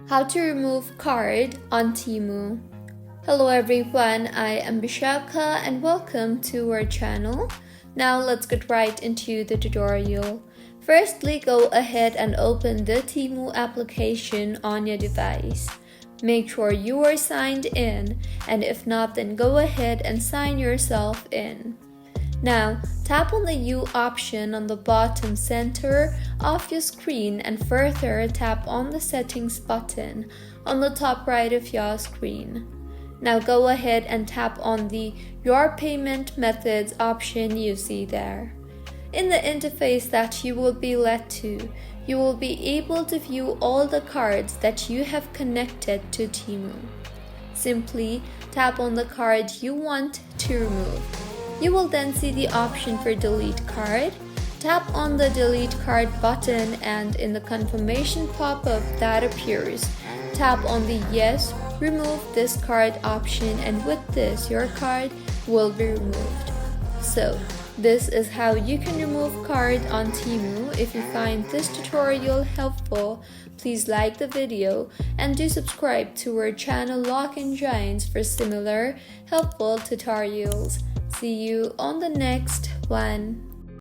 How to remove card on Temu. Hello everyone, I am Bishalka and welcome to our channel. Now let's get right into the tutorial. Firstly, go ahead and open the Temu application on your device. Make sure you are signed in, and if not, then go ahead and sign yourself in. Now, tap on the U option on the bottom center of your screen and further tap on the Settings button on the top right of your screen. Now go ahead and tap on the Your Payment Methods option you see there. In the interface that you will be led to, you will be able to view all the cards that you have connected to Temu. Simply tap on the card you want to remove. You will then see the option for Delete Card. Tap on the Delete Card button and in the confirmation pop-up that appears, tap on the Yes, Remove this card option, and with this, your card will be removed. So, this is how you can remove card on Temu. If you find this tutorial helpful, please like the video and do subscribe to our channel Lock and Giants for similar helpful tutorials. See you on the next one.